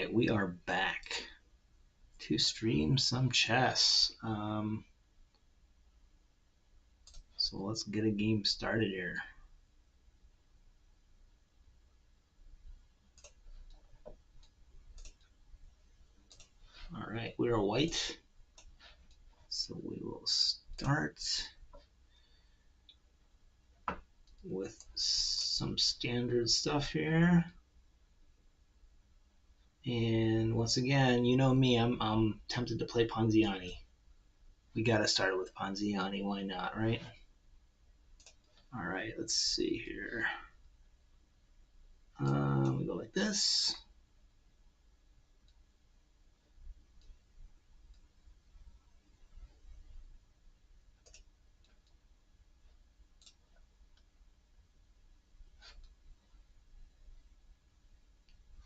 right, we are back to stream some chess. So let's get a game started here. All right, we are white. So we will start with some standard stuff here. And once again, you know me, I'm tempted to play Ponziani. We got to start with Ponziani. Why not, right? All right, let's see here. We go like this.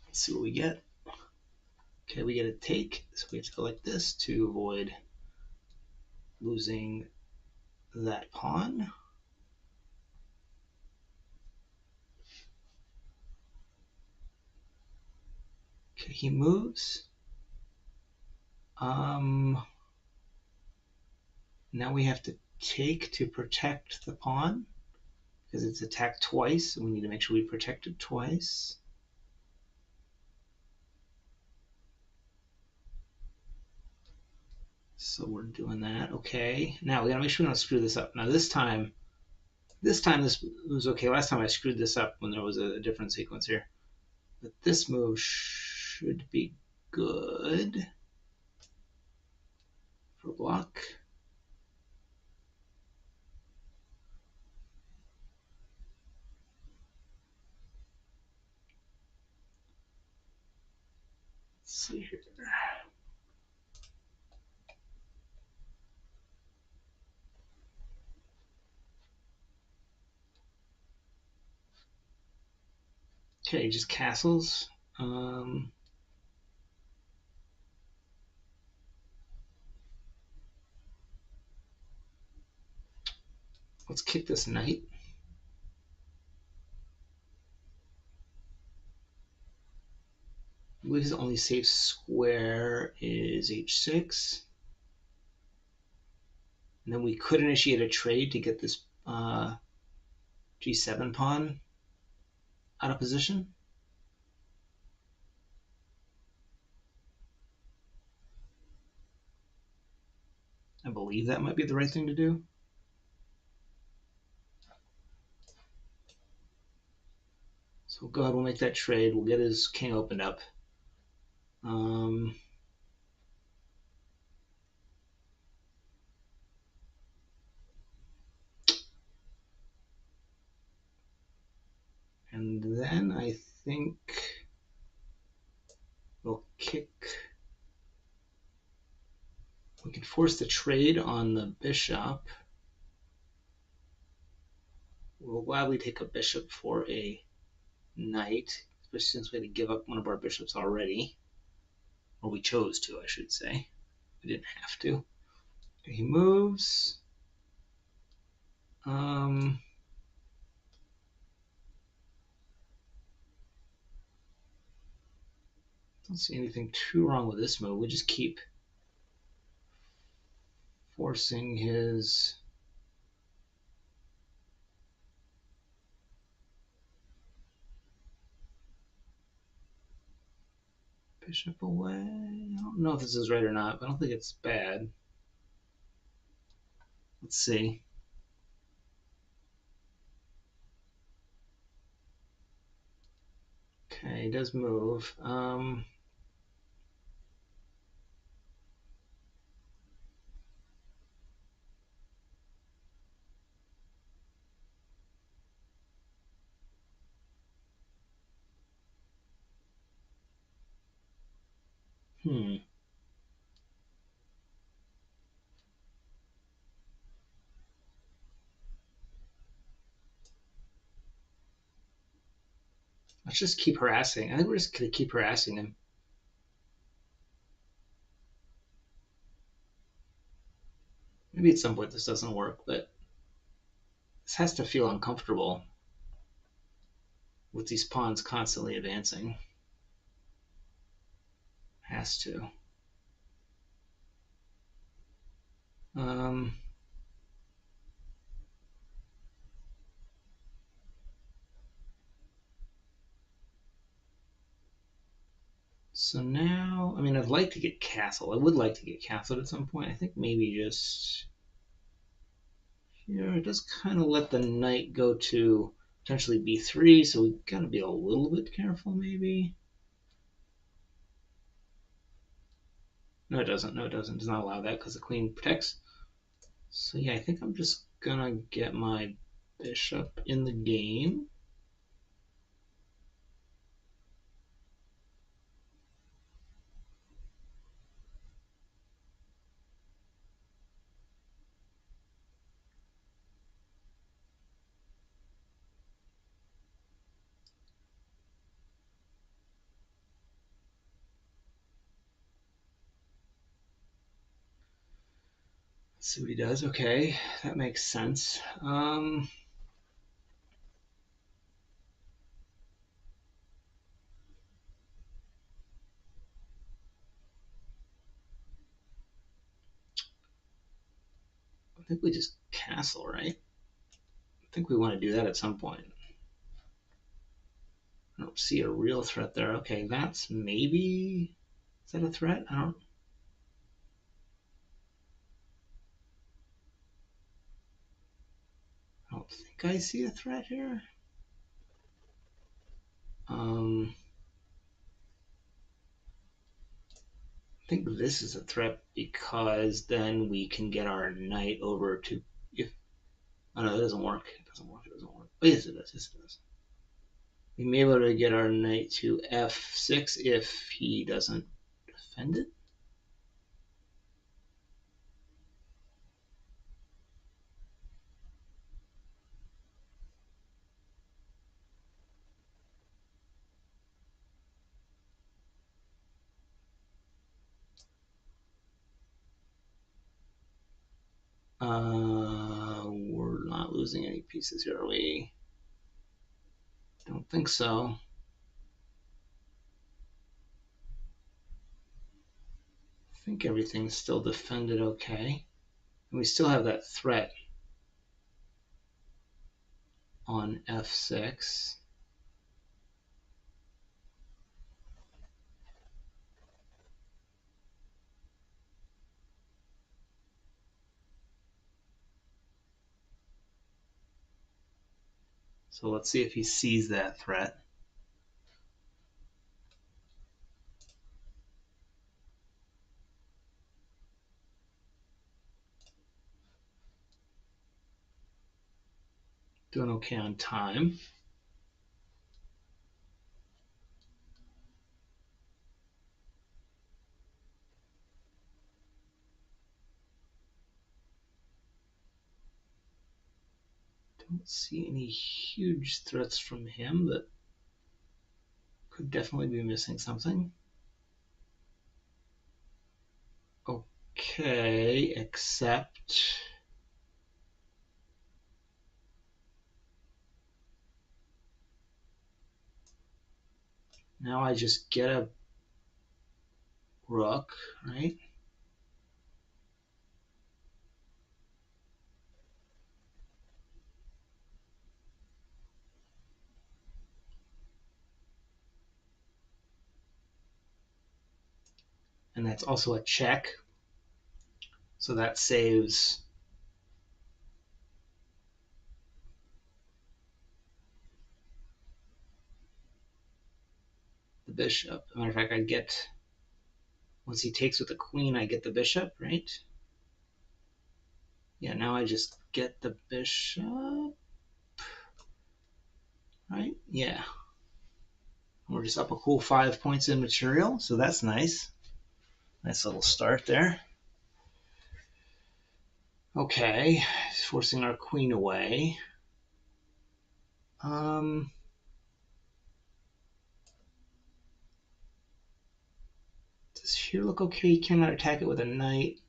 Let's see what we get. Okay, we get a take, so we have to go like this to avoid losing that pawn. Okay, he moves. Now we have to take to protect the pawn because it's attacked twice, and we need to make sure we protect it twice. So we're doing that. Okay. Now we gotta make sure we don't screw this up. Now this time this was okay. Last time I screwed this up when there was a different sequence here. But this move should be good for block. Let's see here. Okay, just castles. Let's kick this knight. I believe his only safe square is h6. And then we could initiate a trade to get this g7 pawn out of position. I believe that might be the right thing to do. So go ahead, we'll make that trade. We'll get his king opened up. And then I think we'll kick. We can force the trade on the bishop. We'll gladly take a bishop for a knight, especially since we had to give up one of our bishops already. Or we chose to, I should say. We didn't have to. He moves. Don't see anything too wrong with this move. We just keep forcing his bishop away. I don't know if this is right or not, but I don't think it's bad. Let's see. Okay, he does move. Let's just keep harassing. I think we're just going to keep harassing him. Maybe at some point this doesn't work, but this has to feel uncomfortable with these pawns constantly advancing. Has to. Um, so now, I mean, I'd like to get castled. I would like to get castled at some point. I think maybe just here, just kind of let the knight go to potentially b3. So we gotta be a little bit careful, maybe. No, it doesn't. No, it doesn't. It does not allow that because the queen protects. So yeah, I think I'm just gonna get my bishop in the game. Let's see what he does. Okay, that makes sense. I think we just castle, right? I think we want to do that at some point. I don't see a real threat there. Okay, that's maybe. Is that a threat? I don't think I see a threat here. I think this is a threat because then we can get our knight over to if. Oh no, it doesn't work. It doesn't work. It doesn't work. Oh yes, it does. Yes, it does. We may be able to get our knight to f6 if he doesn't defend it. We're not losing any pieces here, are we? Don't think so. I think everything's still defended okay. And we still have that threat on f6. So let's see if he sees that threat. Doing okay on time. Don't see any huge threats from him, but could definitely be missing something. Okay, except now I just get a rook, right? And that's also a check. So that saves the bishop. As a matter of fact, I get, once he takes with the queen, I get the bishop, right? Yeah, now I just get the bishop, right? Yeah. We're just up a cool 5 points in material, so that's nice. Nice little start there. Okay, forcing our queen away. Does here look okay? You cannot attack it with a knight.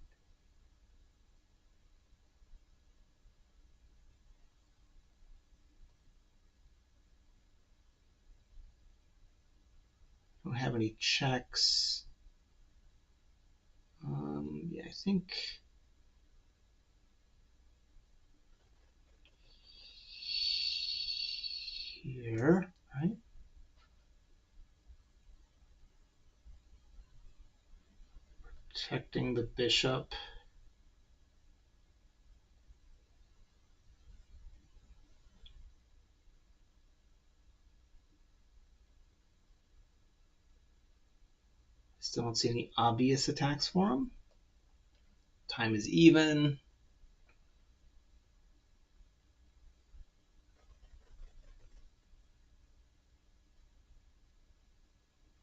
Don't have any checks. I think here, right? Protecting the bishop. Still don't see any obvious attacks for him. Time is even.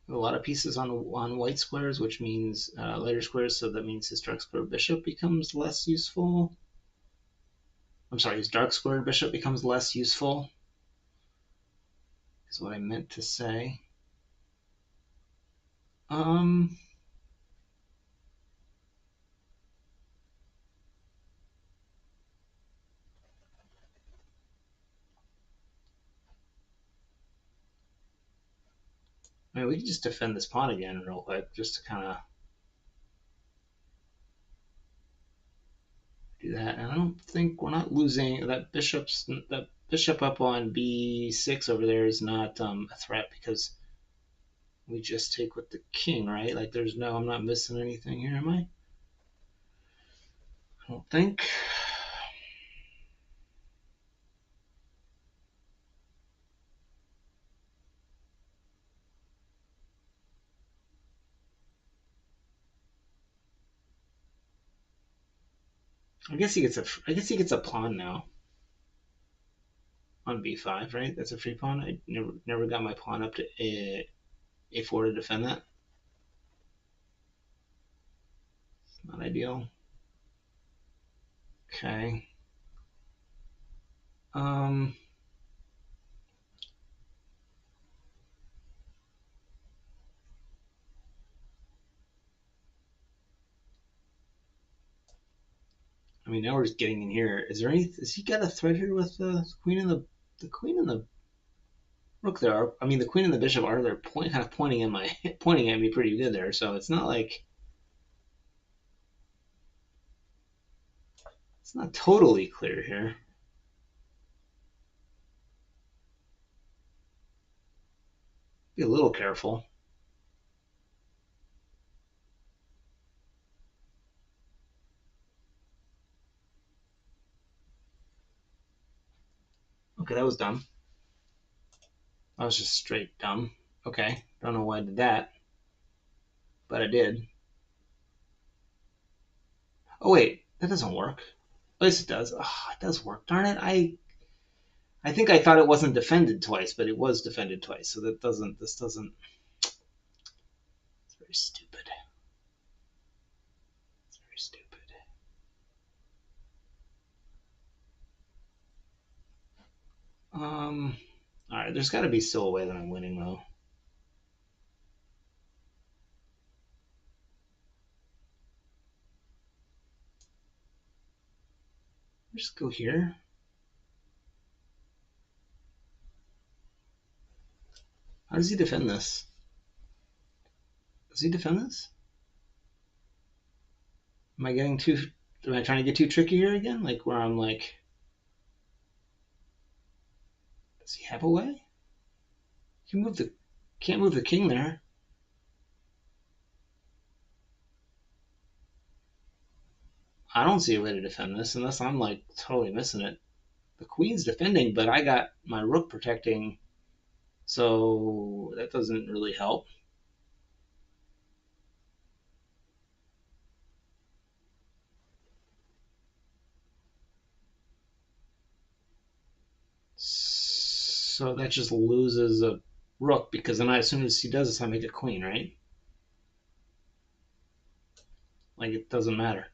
A lot of pieces on white squares, which means lighter squares, so that means his dark square bishop becomes less useful. I'm sorry, his dark squared bishop becomes less useful, is what I meant to say. Um, I mean, we can just defend this pawn again real quick, just to kind of do that. And I don't think we're not losing that bishop up on b6 over there is not a threat because we just take with the king, right? Like there's no, I'm not missing anything here, am I? I don't think. I guess he gets a pawn now on b5, right? That's a free pawn. I never got my pawn up to a4 to defend that. It's not ideal. Okay. Um. I mean, now we're just getting in here. Is there any? Has he got a threat here with the queen and the queen and the rook there? I mean, the queen and the bishop are there, kind of pointing in my pointing at me pretty good there. So it's not like it's not totally clear here. Be a little careful. Okay, that was dumb. That was just straight dumb. Okay, don't know why I did that, but I did. Oh wait, that doesn't work. At least it does. Oh, it does work. Darn it! I think I thought it wasn't defended twice, but it was defended twice. So that doesn't. This doesn't. It's very stupid. It's very stupid. Um. All right. There's got to be still a way that I'm winning though. Just go here. How does he defend this? Does he defend this? Am I getting too? Am I trying to get too tricky here again? Like where I'm like, does he have a way? You can move the, can't move the king there. I don't see a way to defend this unless I'm like totally missing it. The queen's defending, but I got my rook protecting, so that doesn't really help. So that just loses a rook because then as soon as he does this, I make a queen, right? Like it doesn't matter.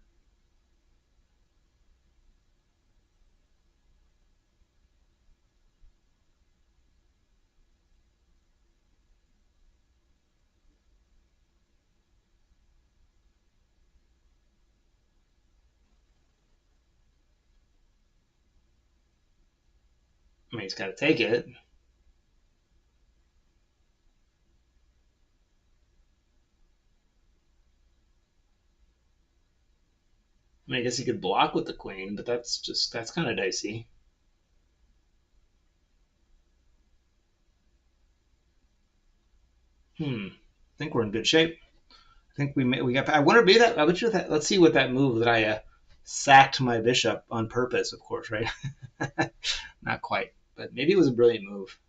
I mean, he's got to take it. I mean, I guess he could block with the queen, but that's kind of dicey. I think we're in good shape. I think we got. I wonder maybe that. I bet you that. Let's see what that move that I sacked my bishop on purpose. Of course, right? Not quite, but maybe it was a brilliant move.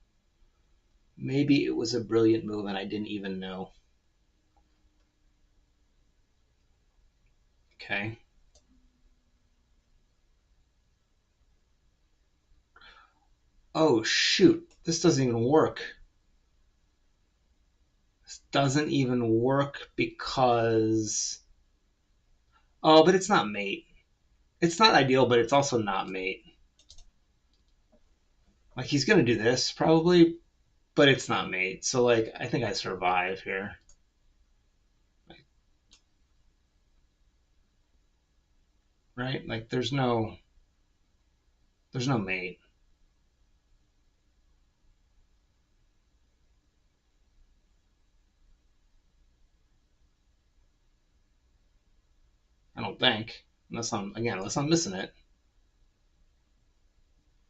Maybe it was a brilliant move, and I didn't even know. Okay. Oh shoot! This doesn't even work. This doesn't even work because. Oh, but it's not mate. It's not ideal, but it's also not mate. Like he's gonna do this probably, but it's not mate. So like I think I survive here. Right? Like there's no mate. I don't think. Unless I'm missing it.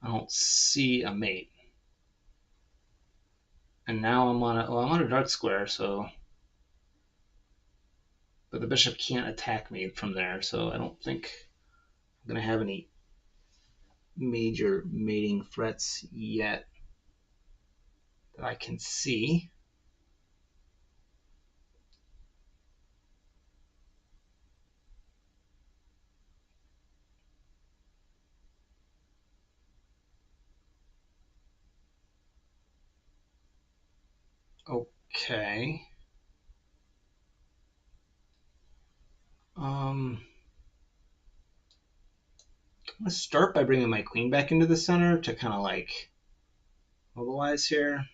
I don't see a mate. And now I'm on a dark square, so but the bishop can't attack me from there, so I don't think I'm gonna have any major mating threats yet that I can see. Okay. I'm gonna start by bringing my queen back into the center to kind of like mobilize here.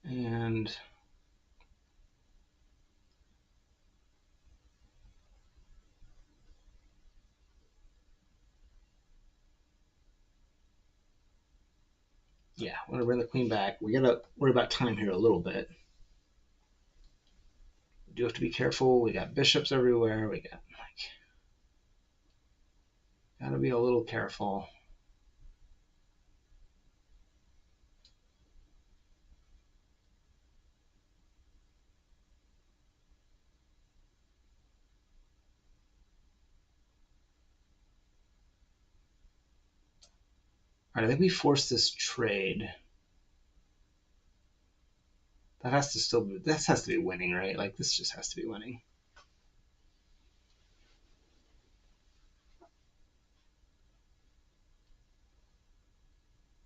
And yeah, I'm gonna bring the queen back. We gotta worry about time here a little bit. We do have to be careful. We got bishops everywhere. We got like gotta be a little careful. All right, I think we forced this trade. That has to be winning, right? Like this just has to be winning.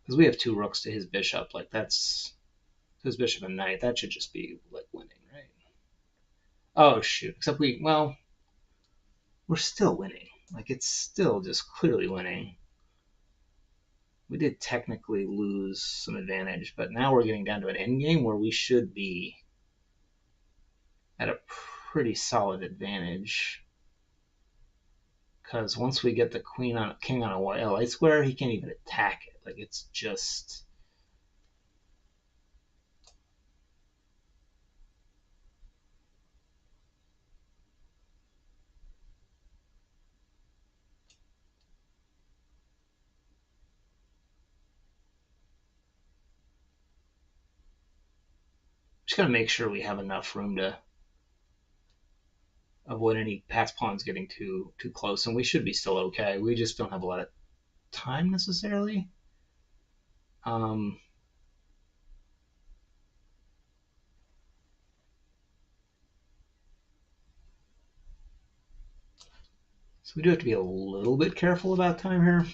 Because we have two rooks to his bishop. Like that's his bishop and knight. That should just be like winning, right? Oh shoot! Except we're still winning. Like it's still just clearly winning. We did technically lose some advantage, but now we're getting down to an end game where we should be at a pretty solid advantage. Because once we get the king on a light square, he can't even attack it. Like it's just gotta make sure we have enough room to avoid any passed pawns getting too close, and we should be still okay. We just don't have a lot of time necessarily. Um, so we do have to be a little bit careful about time here.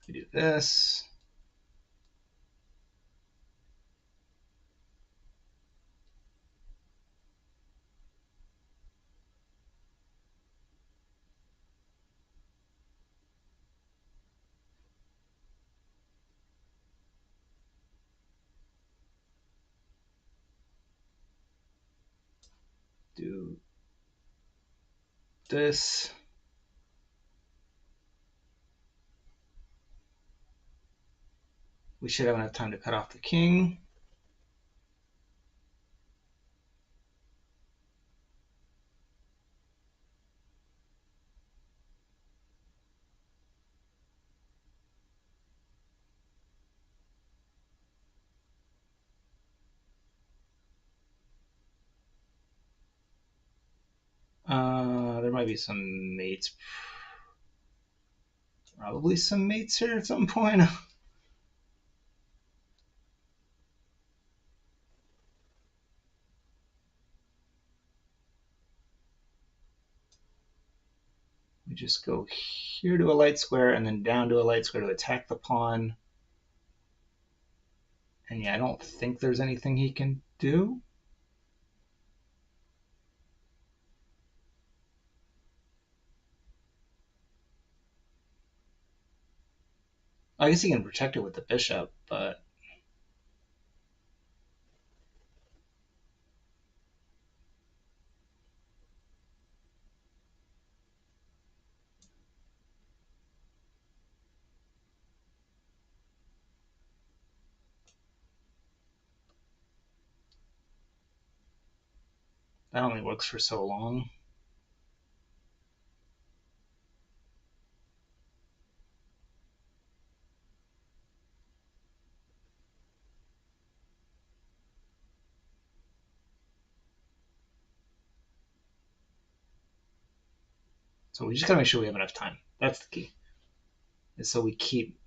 We do this. do this. We should have enough time to cut off the king. There might be some mates. Probably some mates here at some point. We just go here to a light square and then down to a light square to attack the pawn. And yeah, I don't think there's anything he can do. I guess he can protect it with the bishop, but that only works for so long. So we just gotta make sure we have enough time. That's the key. And so we keep.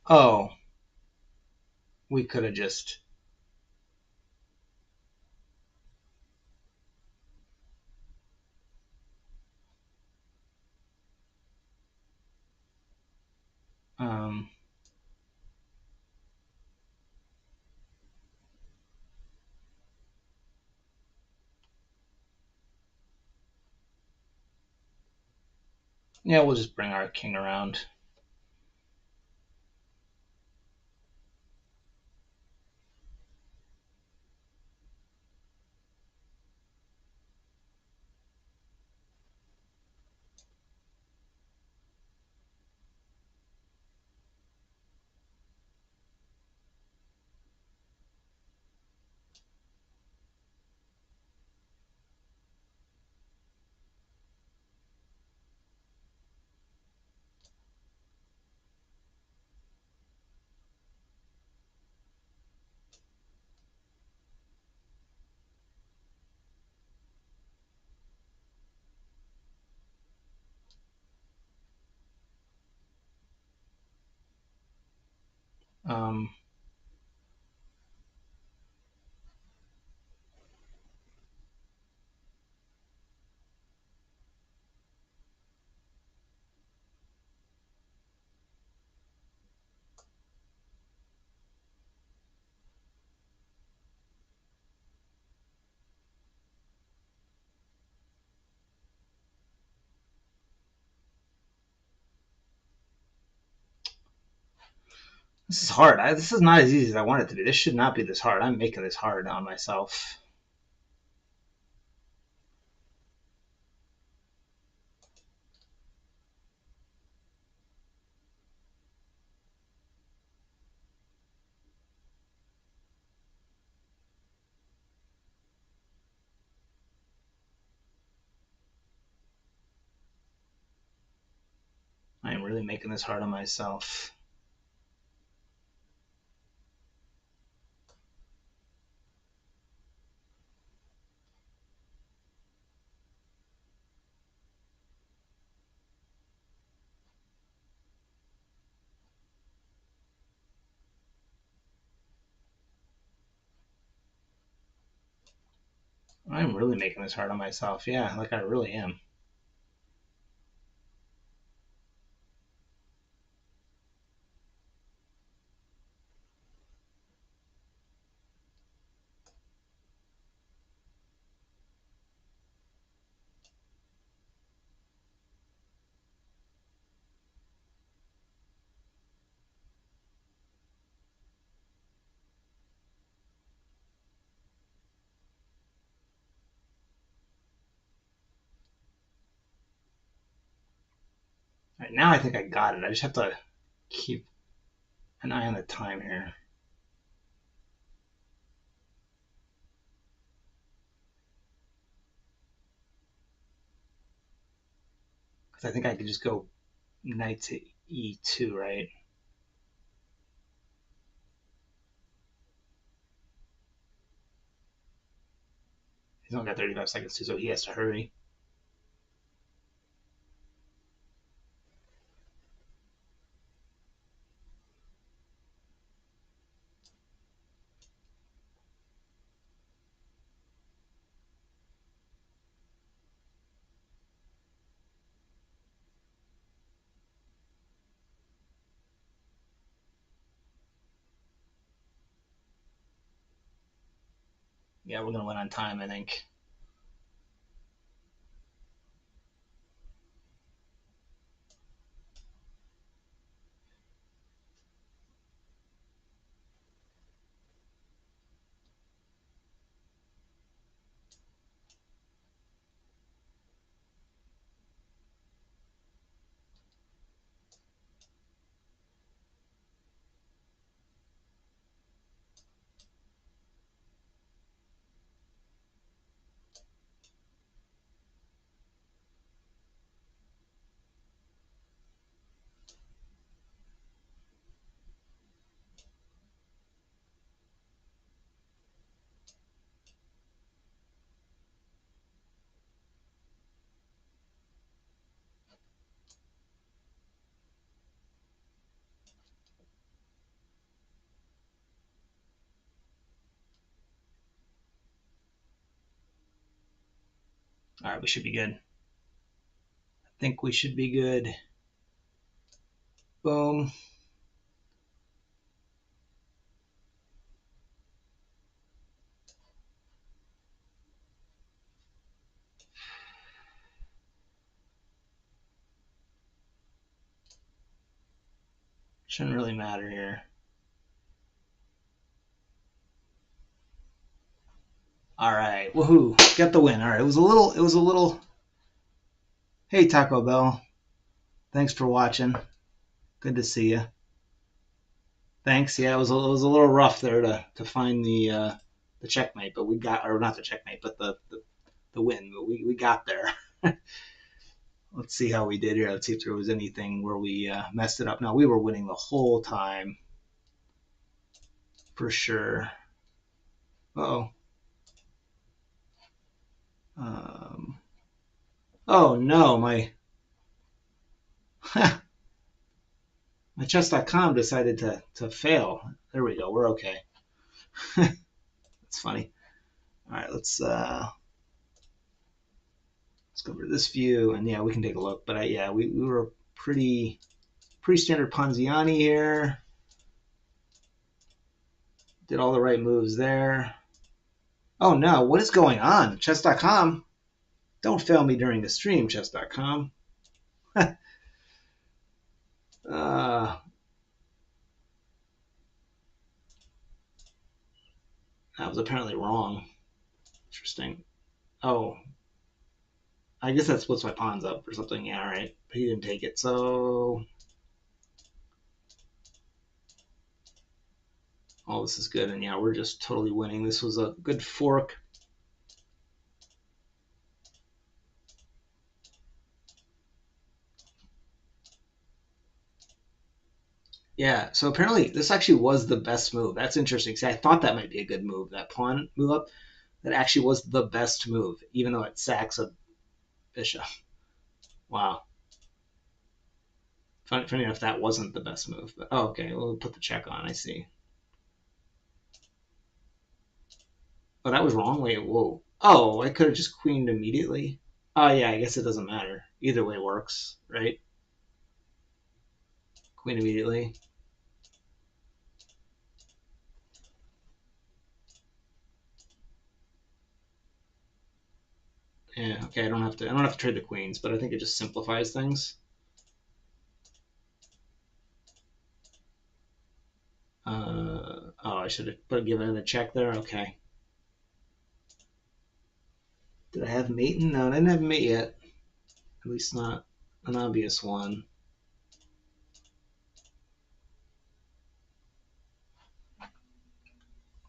Oh, we could have just. Um, yeah, we'll just bring our king around. Um, this is hard. This is not as easy as I want it to be. This should not be this hard. I'm making this hard on myself. I am really making this hard on myself. I'm really making this hard on myself. Yeah, like I really am. Right, now I think I got it. I just have to keep an eye on the time here. Because I think I could just go knight to e2, right? He's only got 35 seconds too, so he has to hurry. Yeah, we're gonna win on time, I think. All right, we should be good. I think we should be good. Boom. Shouldn't really matter here. All right, woohoo! Get the win. All right, it was a little. Hey, Taco Bell. Thanks for watching. Good to see you. Thanks. Yeah, it was a little rough there to find the checkmate, but we got, or not the checkmate, but the win. But we got there. Let's see how we did here. Let's see if there was anything where we messed it up. No, we were winning the whole time for sure. Uh-oh. Um, oh no, my my chess.com decided to fail. There we go. We're okay. That's funny. All right, let's go over to this view, and yeah, we can take a look. But yeah, we were pretty standard Ponziani here. Did all the right moves there. Oh no, what is going on? Chess.com, don't fail me during the stream, chess.com. uh, that was apparently wrong. Interesting. Oh, I guess that splits my pawns up or something. Yeah, all right. But he didn't take it. So, all this is good. And yeah, we're just totally winning. This was a good fork. Yeah, so apparently this actually was the best move. That's interesting. See, I thought that might be a good move. That pawn move up, that actually was the best move, even though it sacks a bishop. Wow. Funny enough, that wasn't the best move. But oh, okay, we'll put the check on. I see. Oh, that was wrong. Wait, whoa. Oh, I could have just queened immediately. Oh yeah, I guess it doesn't matter. Either way works, right? Queen immediately. Yeah, okay. I don't have to trade the queens, but I think it just simplifies things. Oh, I should have given it a check there. Okay. Did I have mate? No, I didn't have mate yet. At least not an obvious one.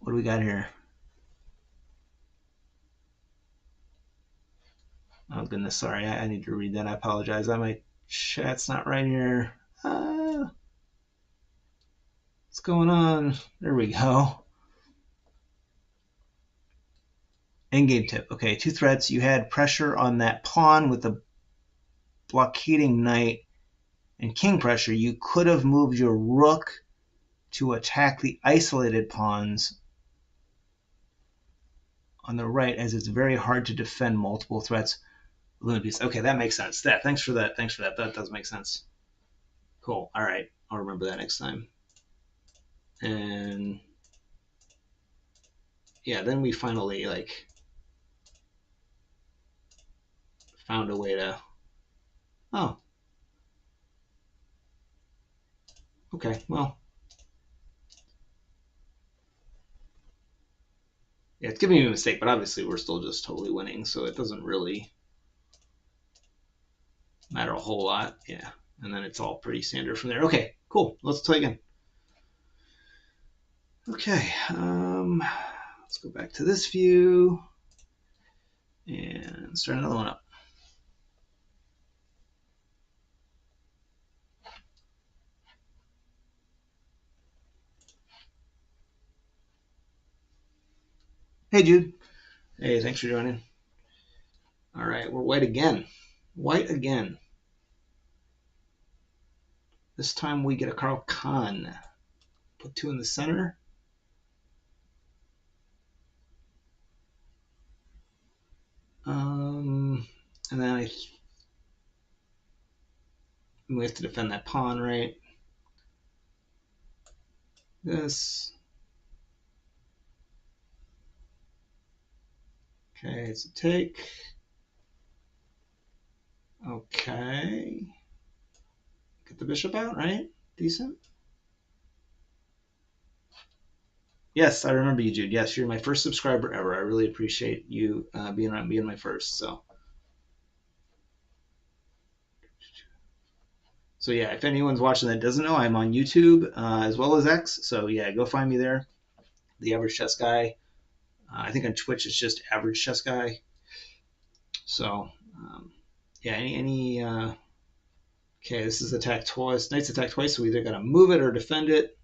What do we got here? Oh goodness, sorry, I need to read that. I apologize. My chat's not right here. What's going on? There we go. Endgame tip. Okay, 2 threats. You had pressure on that pawn with the blockading knight and king pressure. You could have moved your rook to attack the isolated pawns on the right, as it's very hard to defend multiple threats. Okay, that makes sense. Thanks for that. That does make sense. Cool. All right, I'll remember that next time. And yeah, then we finally found a way to. Oh, okay. Well, yeah, it's giving me a mistake, but obviously we're still just totally winning, so it doesn't really matter a whole lot. Yeah, and then it's all pretty standard from there. Okay, cool. Let's play again. Okay, let's go back to this view and start another one up. Hey, Jude. Hey, thanks for joining. All right, we're white again. White again. This time we get a Carl Khan. Put 2 in the center. And then we have to defend that pawn, right? This. Okay, it's a take. Okay. Get the bishop out, right? Decent. Yes, I remember you, Jude. Yes, you're my first subscriber ever. I really appreciate you being my first. So yeah, if anyone's watching that doesn't know, I'm on YouTube as well as X. So yeah, go find me there. The Average Chess Guy. I think on Twitch it's just Average Chess Guy. So yeah, any okay, this is attack twice. Knight's attack twice, so we either got to move it or defend it.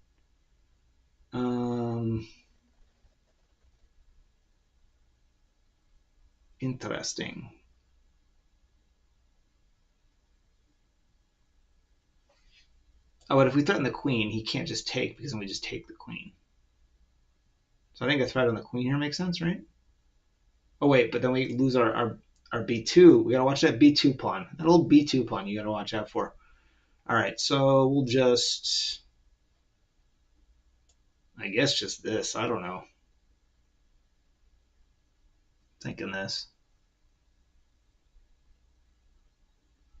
Interesting. Oh, but if we threaten the queen, he can't just take because then we just take the queen. So I think a threat on the queen here makes sense, right? Oh wait, but then we lose our b2. We gotta watch that b2 pawn. That old b2 pawn you gotta watch out for. All right, so we'll just, I guess just this. I don't know. Thinking this.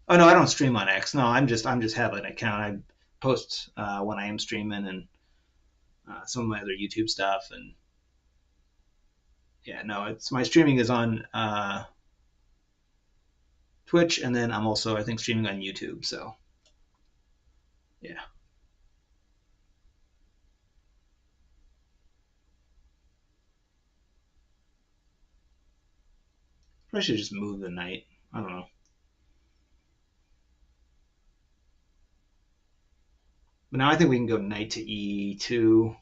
Oh no, I don't stream on X. No, I'm just have an account. I post when I am streaming and some of my other YouTube stuff. And yeah, no, it's my streaming is on Twitch, and then I'm also I think streaming on YouTube. So yeah. I should just move the knight. I don't know. But now I think we can go knight to e2.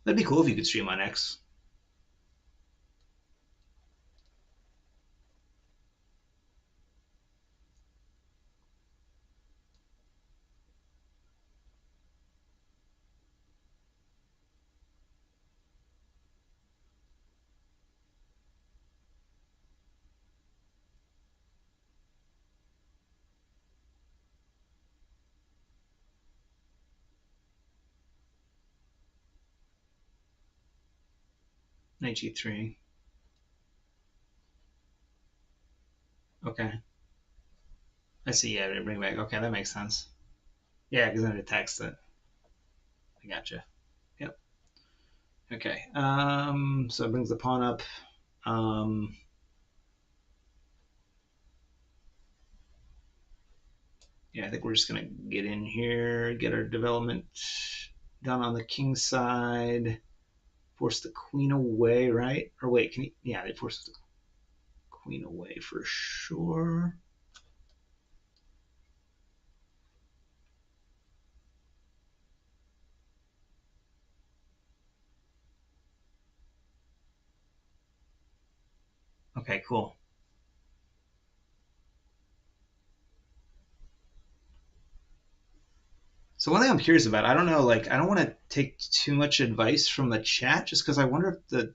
That'd be cool if you could stream on X. Knight g3. Okay. I see. Yeah, bring back. Okay, that makes sense. Yeah, because then it attacks it. I gotcha. Yep. Okay. So it brings the pawn up. Yeah, I think we're just gonna get in here, get our development done on the king side, force the queen away, right? Or wait, can you? Yeah, they force the queen away for sure. Okay, cool. So one thing I'm curious about, I don't know, like I don't want to take too much advice from the chat, just because I wonder if the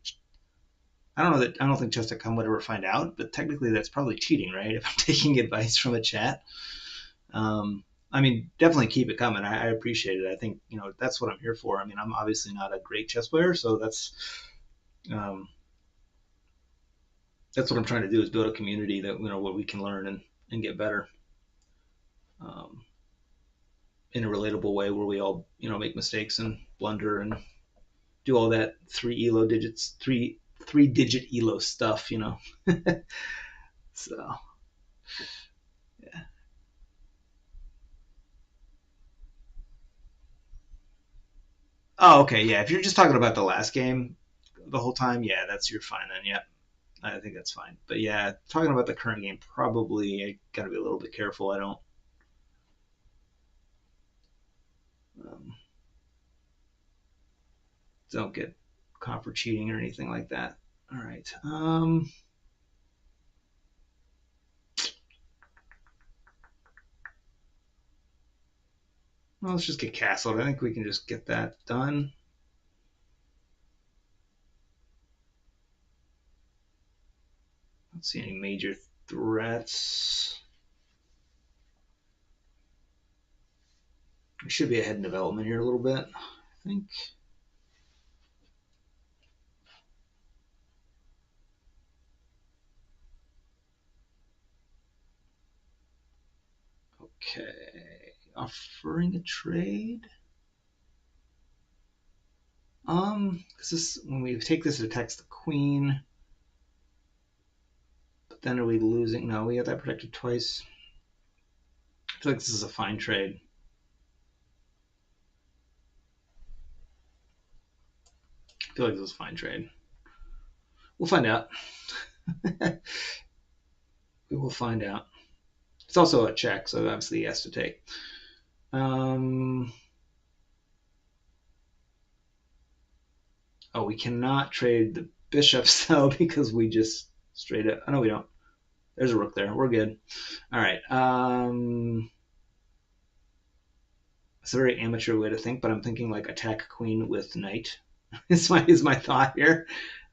I don't know that I don't think Just.com would ever find out, but technically that's probably cheating, right? If I'm taking advice from a chat. I mean, definitely keep it coming. I appreciate it. I think that's what I'm here for. I mean, I'm obviously not a great chess player, so um, that's what I'm trying to do is build a community that where we can learn and get better um, in a relatable way where we all make mistakes and blunder and do all that three digit elo stuff. So yeah. Oh, okay, yeah. If you're just talking about the last game the whole time, yeah, you're fine then. Yeah, I think that's fine. But yeah, talking about the current game, probably I got to be a little bit careful. I um, don't get caught for cheating or anything like that. All right. Well, let's just get castled. I think we can just get that done. I don't see any major threats. We should be ahead in development here a little bit, I think. Okay. Offering a trade. Because this when we take this, it attacks the queen. But then are we losing? No, we have that protected twice. I feel like this is a fine trade. I feel like this is a fine trade. We'll find out. We will find out. It's also a check, so obviously he has to take. Um, oh, we cannot trade the bishops though because we just straight up. Oh no, we don't. There's a rook there. We're good. All right. It's a very amateur way to think, but I'm thinking like attack queen with knight. is my thought here.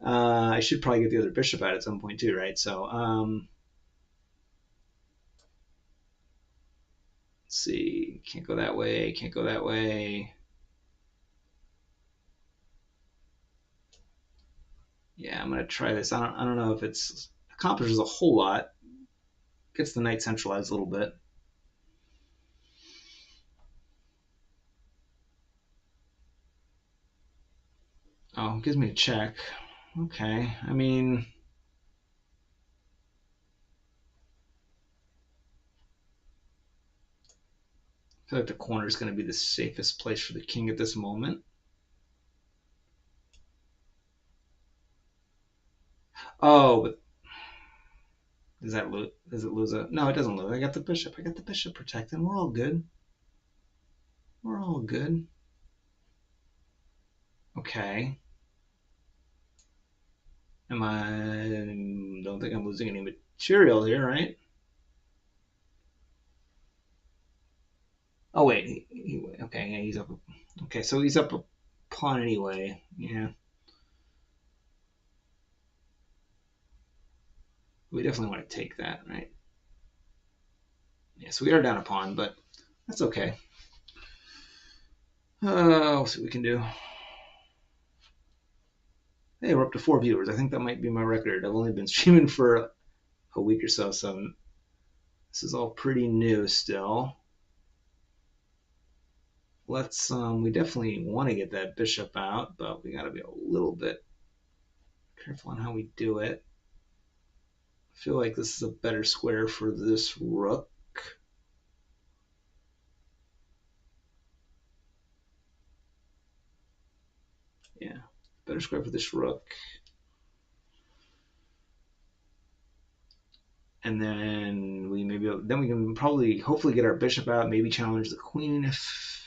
I should probably get the other bishop out at some point too, right? So let's see. Can't go that way. Can't go that way. Yeah, I'm gonna try this. I don't know if it's accomplishes a whole lot. Gets the knight centralized a little bit. Oh, gives me a check. Okay. I mean, I feel like the corner is going to be the safest place for the king at this moment. Oh, but does it lose a? No, it doesn't lose. I got the bishop. I got the bishop protected. We're all good. We're all good. Okay. Am I? Don't think I'm losing any material here, right? Oh wait. Okay. Yeah, he's up. Okay, so he's up a pawn anyway. Yeah. We definitely want to take that, right? Yeah. So we are down a pawn, but that's okay. We'll see what we can do. Hey, we're up to 4 viewers. I think that might be my record. I've only been streaming for a week or so, so this is all pretty new still. We definitely want to get that bishop out, but we got to be a little bit careful on how we do it. I feel like this is a better square for this rook. Better square for this rook. And then we can probably hopefully get our bishop out, maybe challenge the queen if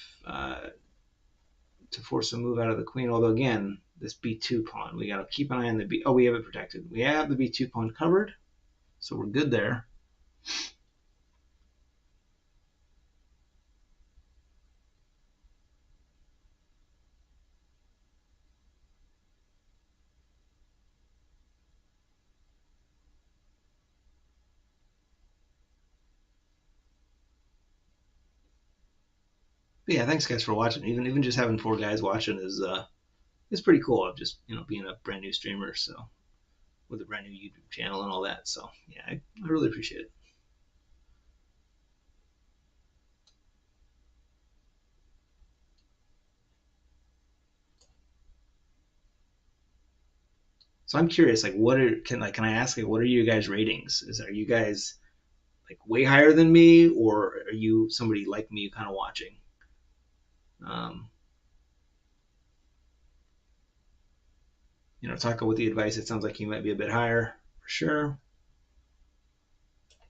to force a move out of the queen. Although again, this b2 pawn, we got to keep an eye on the b. Oh, we have it protected. We have the b2 pawn covered, so we're good there. But yeah, thanks guys for watching. Even just having 4 guys watching is pretty cool. Of just being a brand new streamer, so with a brand new YouTube channel and all that. So yeah, I really appreciate it. So I'm curious, like, can I ask, like, what are you guys' ratings? Are you guys like way higher than me, or are you somebody like me kind of watching? Um, Taco, with the advice, it sounds like you might be a bit higher for sure.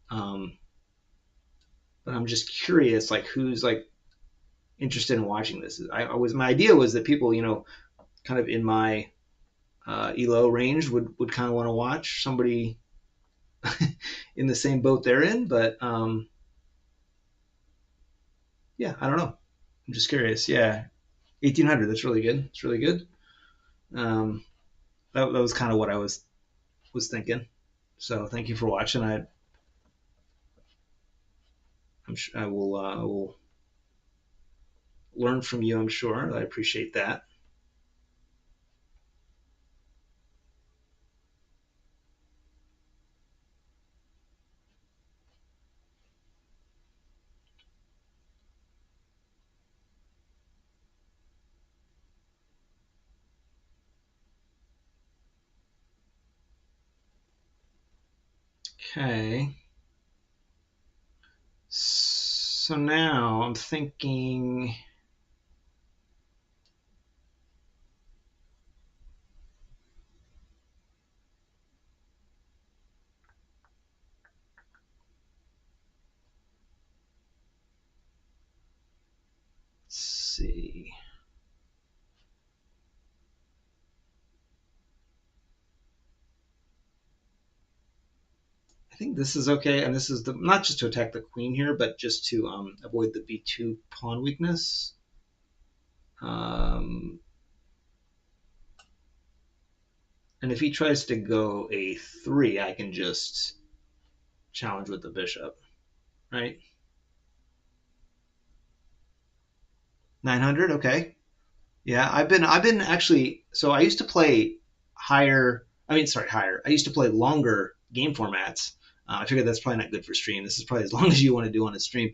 Um, but I'm just curious, like, who's like interested in watching this? My idea was that people, kind of in my elo range would kind of want to watch somebody in the same boat they're in, but yeah, I don't know. I'm just curious. Yeah, 1800. That's really good. It's really good. Um, that was kind of what I was thinking. So thank you for watching. I will learn from you. I'm sure. I appreciate that. Okay. So now I'm thinking. Let's see. I think this is okay, and this is not just to attack the queen here, but just to avoid the b2 pawn weakness. Um, and if he tries to go a3, I can just challenge with the bishop, right? 900, okay. Yeah, I've been actually. So I used to play higher. I mean, sorry, higher. I used to play longer game formats. I figured that's probably not good for stream. This is probably as long as you want to do on a stream.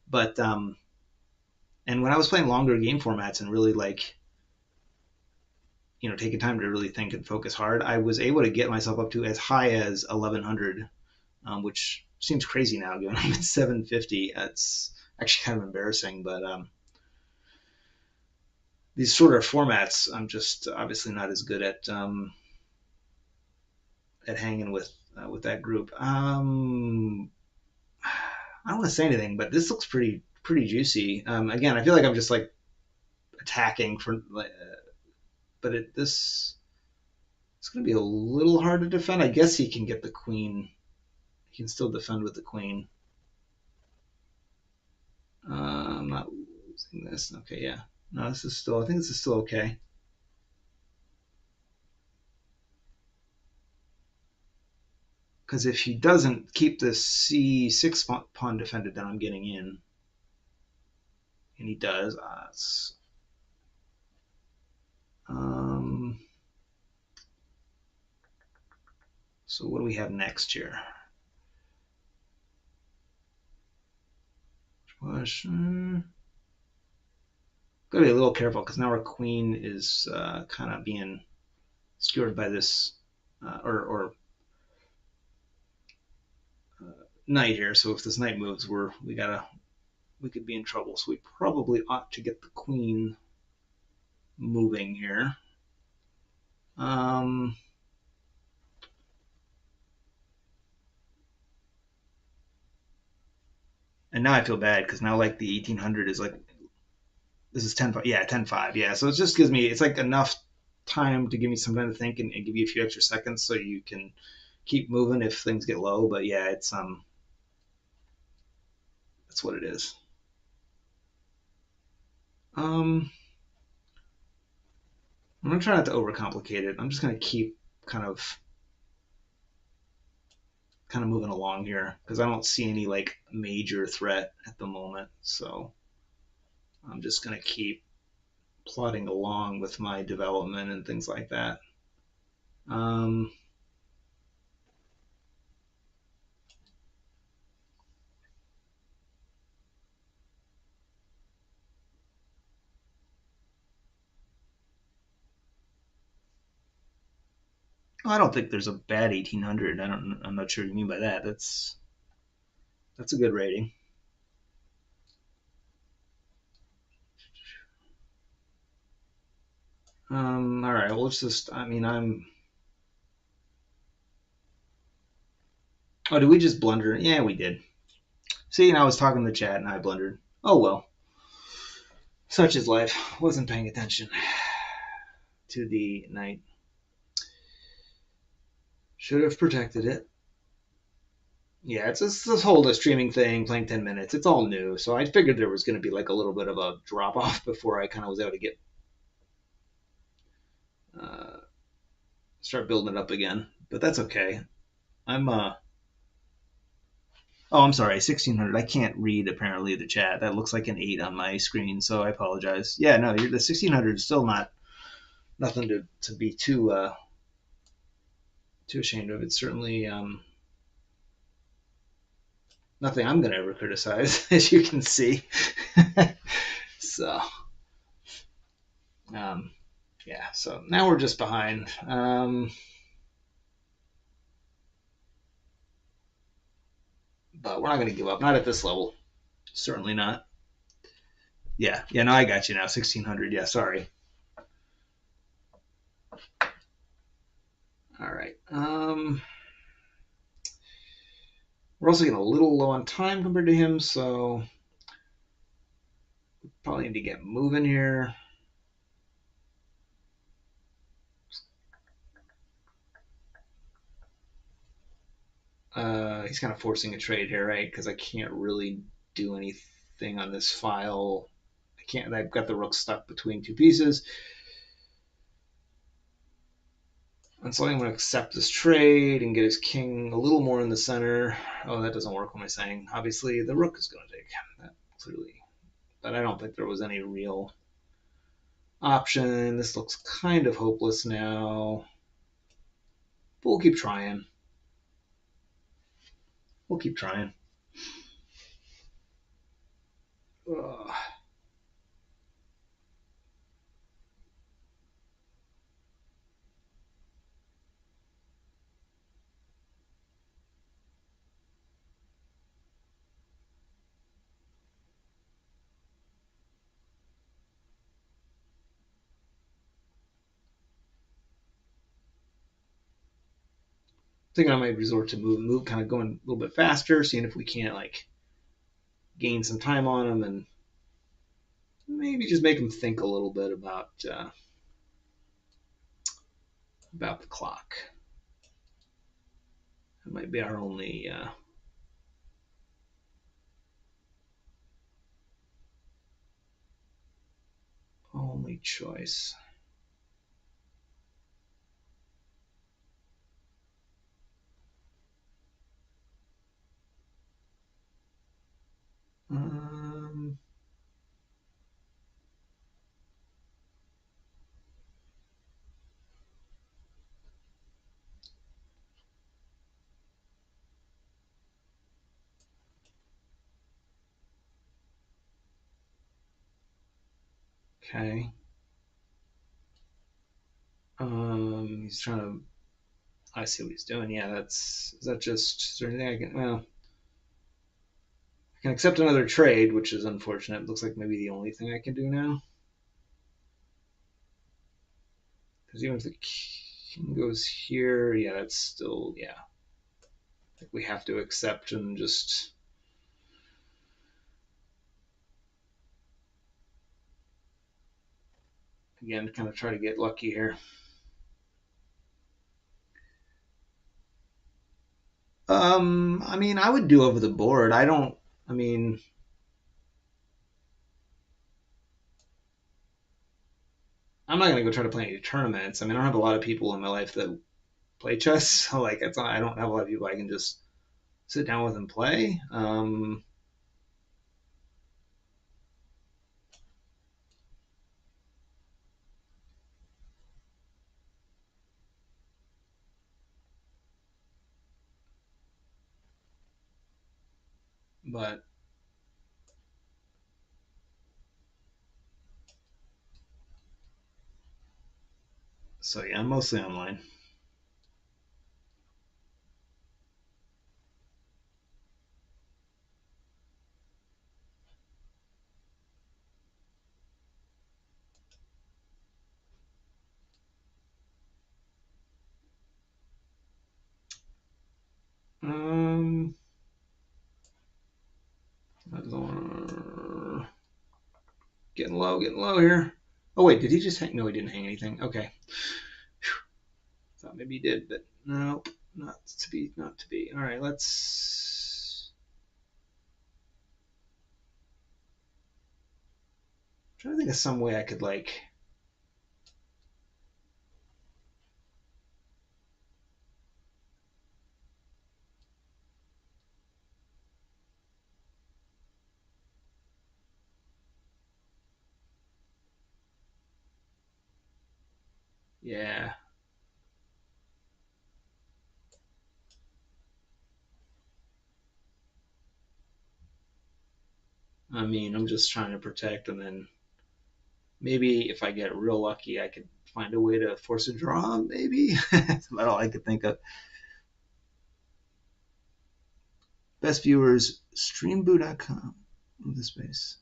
But and when I was playing longer game formats and really like taking time to really think and focus hard, I was able to get myself up to as high as 1100, which seems crazy now given I'm at 750. It's actually kind of embarrassing, but these shorter formats, I'm just obviously not as good at hanging with that group. I don't want to say anything, but this looks pretty juicy. Again, I feel like I'm just like attacking for, but this it's going to be a little hard to defend. I guess he can get the queen. He can still defend with the queen. I'm not losing this. Okay, yeah. No, this is still. I think this is still okay. Because if he doesn't keep this c6 pawn defended, then I'm getting in, and he does. Um, so what do we have next here? Push. Gotta be a little careful because now our queen is kind of being skewered by this or knight here. So if this knight moves, we could be in trouble. So we probably ought to get the queen moving here. Um, and now I feel bad because now like the 1800 is like this is 10 yeah 10-5 yeah, so it just gives me it's like enough time to give me some time to think and give you a few extra seconds so you can keep moving if things get low. But yeah, it's that's what it is. Um, I'm gonna try not to overcomplicate it. I'm just gonna keep kind of kind of moving along here because I don't see any like major threat at the moment. So I'm just gonna keep plodding along with my development and things like that. Um, I don't think there's a bad 1800. I'm not sure what you mean by that. That's a good rating. All right. Well, let's just. I mean, I'm. Oh, did we just blunder? Yeah, we did. See, and I was talking to the chat and I blundered. Oh well. Such is life. Wasn't paying attention to the knight. Should have protected it. Yeah, it's this whole streaming thing, playing 10 minutes. It's all new, so I figured there was going to be like a little bit of a drop off before I kind of was able to get uh, start building it up again. But that's okay. I'm Oh, I'm sorry, 1600. I can't read apparently the chat. That looks like an 8 on my screen, so I apologize. Yeah, no, the 1600 is still not nothing to be too ashamed of. It's certainly nothing I'm going to ever criticize, as you can see. So, um, yeah. So now we're just behind. But we're not going to give up. Not at this level. Certainly not. Yeah. Yeah. No, I got you now. 1600. Yeah. Sorry. All right. We're also getting a little low on time compared to him, so probably need to get moving here. He's kind of forcing a trade here, right? Because I can't really do anything on this file. I can't. I've got the rook stuck between two pieces, and so I'm going to accept this trade and get his king a little more in the center. Oh, that doesn't work. What am I saying? Obviously, the rook is going to take that clearly, but I don't think there was any real option. This looks kind of hopeless now, but we'll keep trying. We'll keep trying. Ugh. Thinking I might resort to move, kind of going a little bit faster, seeing if we can't like gain some time on him and maybe just make him think a little bit about the clock. That might be our only choice. Um, okay. He's trying to. I see what he's doing. Yeah, that's. Is that just? Is there anything I can? Well, I can accept another trade, which is unfortunate. It looks like maybe the only thing I can do now. Because even if the King goes here. Yeah, that's still, yeah. I think we have to accept and just. Again, kind of try to get lucky here. I mean, I would do over the board. I don't. I mean, I'm not gonna go try to play any tournaments. I mean, I don't have a lot of people in my life that play chess, so like it's not, I don't have a lot of people I can just sit down with and play. But so yeah, I'm mostly online. Um, getting low here. Oh wait, did he just hang? No, he didn't hang anything. Okay, thought maybe he did, but no, not to be, not to be. All right, let's try to think of some way I could like. Yeah, I mean, I'm just trying to protect, and then maybe if I get real lucky, I could find a way to force a draw. Maybe that's about all I could think of. Best viewers, streamboo.com. Move the space.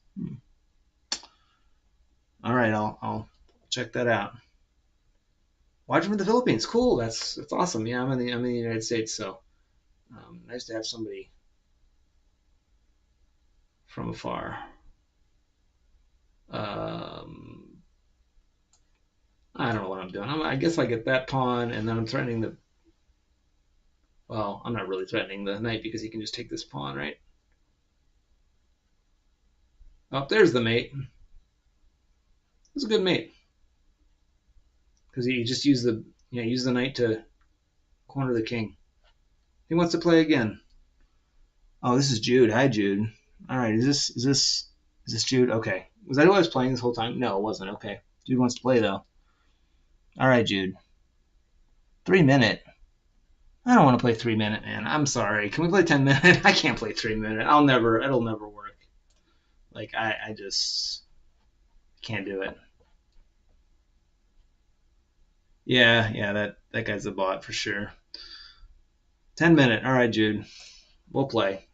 All right, I'll check that out. Watching from the Philippines, cool. That's awesome. Yeah, I'm in the United States, so nice to have somebody from afar. Um, I don't know what I'm doing. I guess I get that pawn, and then I'm threatening the. Well, I'm not really threatening the knight because he can just take this pawn, right? Oh, there's the mate. It's a good mate because he just used the use the knight to corner the king. He wants to play again. Oh, this is Jude. Hi, Jude. All right, is this Jude? Okay. Was that who I was playing this whole time? No, it wasn't. Okay. Jude wants to play though. All right, Jude. 3 minute. I don't want to play 3 minute, man. I'm sorry. Can we play 10 minute? I can't play 3 minute. I'll never. It'll never work. Like I just can't do it. Yeah, yeah. That guy's a bot for sure. 10 minute. All right, Jude. We'll play.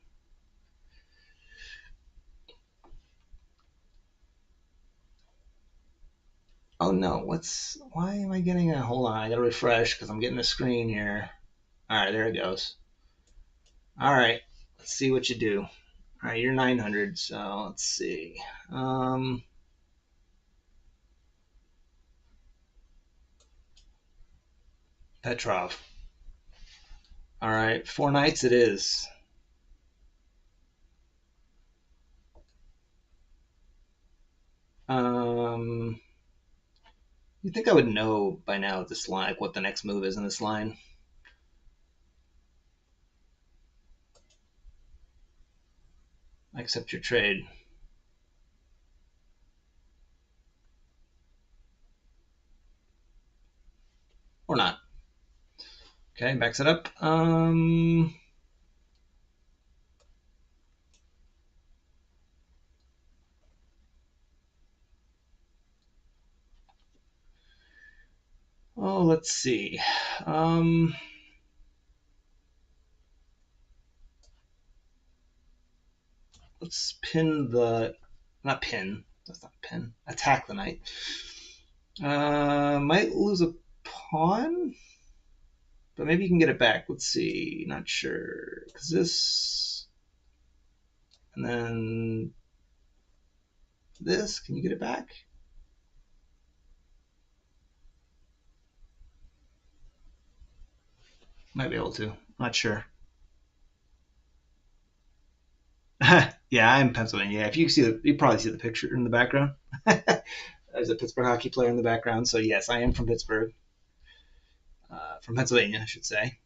Oh no. What's? Why am I getting a? Hold on. I gotta refresh because I'm getting a screen here. All right, there it goes. All right. Let's see what you do. All right, you're 900. So let's see. Um, Petrov. All right, 4 knights it is. Um, you think I would know by now this line, like what the next move is in this line? I accept your trade. Or not. Okay, backs it up. Oh, let's see. Um, let's pin the, not pin. That's not pin. Attack the knight. Might lose a pawn. But maybe you can get it back. Let's see. Not sure. Because this... And then... This. Can you get it back? Might be able to. Not sure. Yeah, I'm Pennsylvania. Yeah, if you see you probably see the picture in the background. There's a Pittsburgh hockey player in the background. So yes, I am from Pittsburgh, from Pennsylvania, I should say.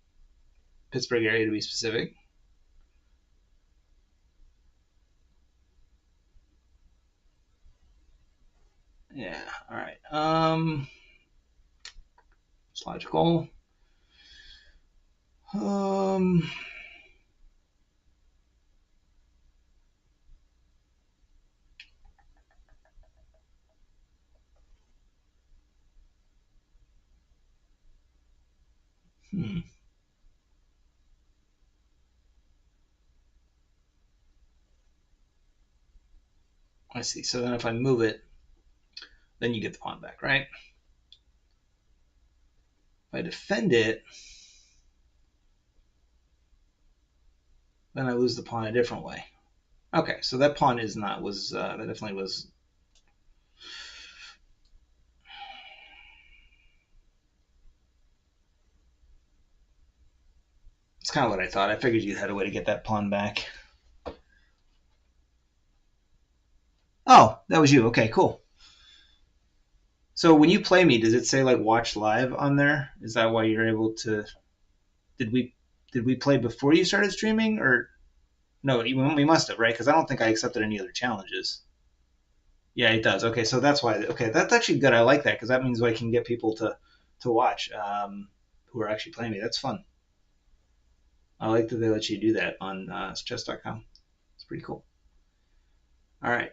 Pittsburgh area to be specific. Yeah. All right. It's logical. Um. Hmm. I see. So then if I move it, then you get the pawn back, right? If I defend it, then I lose the pawn a different way. Okay, so that pawn is not was that definitely was. It's kind of what I thought. I figured you had a way to get that pawn back. Oh, that was you. Okay, cool. So when you play me, does it say like watch live on there? Is that why you're able to? Did we did we play before you started streaming or no? We must have, right? Because I don't think I accepted any other challenges. Yeah, it does. Okay, so that's why. Okay, that's actually good. I like that because that means I can get people to watch who are actually playing me. That's fun. I like that they let you do that on chess.com. It's pretty cool. All right.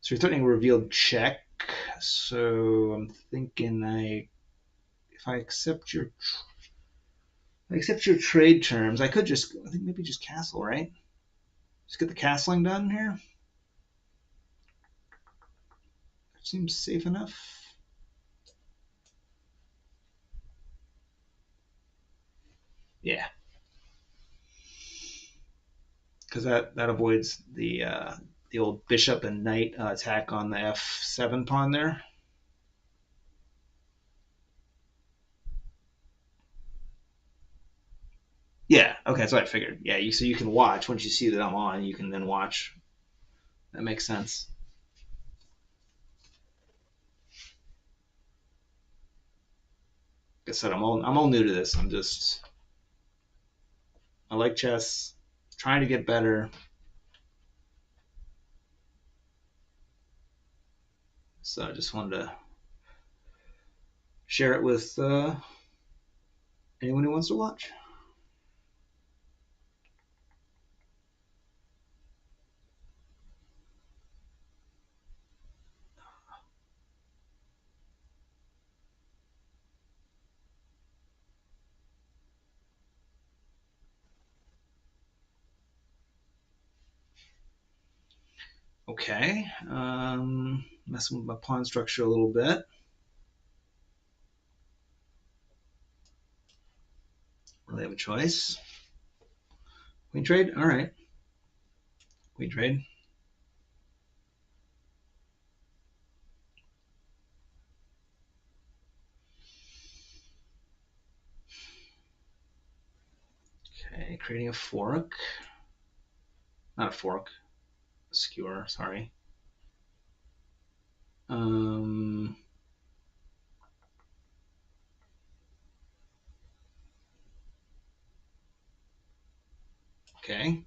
So you're threatening a revealed check. So I'm thinking if I accept your trade terms, I could just I think maybe just castle, right? Just get the castling done here. Seems safe enough. Yeah, because that avoids the old bishop and knight attack on the f7 pawn there. Yeah, okay, that's what I figured. Yeah, so you can watch once you see that I'm on. You can then watch. That makes sense. Like I said, I'm all new to this. I like chess, trying to get better. So I just wanted to share it with anyone who wants to watch. Okay, messing with my pawn structure a little bit. Really have a choice. Queen trade. All right. Queen trade. Okay, creating a fork. Not a fork. A skewer. Sorry. Um. Okay.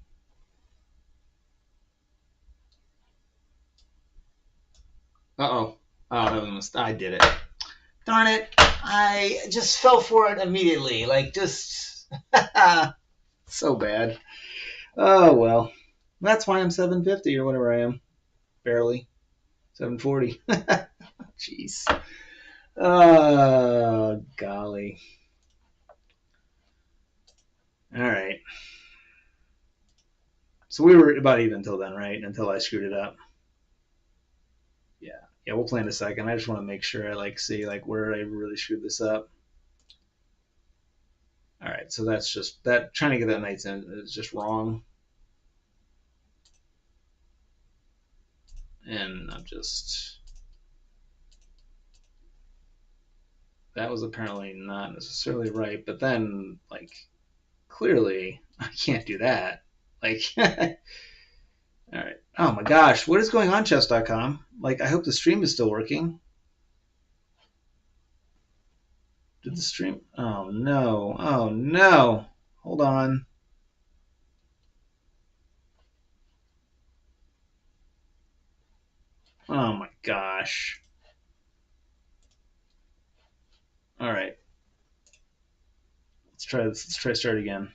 Uh-oh. I did it. Darn it. I just fell for it immediately. Like, just. So bad. Oh, well. That's why I'm 750 or whatever I am. Barely. 740. Jeez. Oh, golly. All right. So we were about even until then, right? Until I screwed it up. Yeah. Yeah, we'll play in a second. I just want to make sure I see where I really screwed this up. All right, so that's just that trying to get that knight's in is just wrong, and I'm just that was apparently not necessarily right. But then clearly I can't do that. Like, all right. Oh my gosh, what is going on, chess.com? I hope the stream is still working. Did the stream? Oh no. Oh no. Hold on. Oh my gosh. All right. Let's try this. Let's try start again.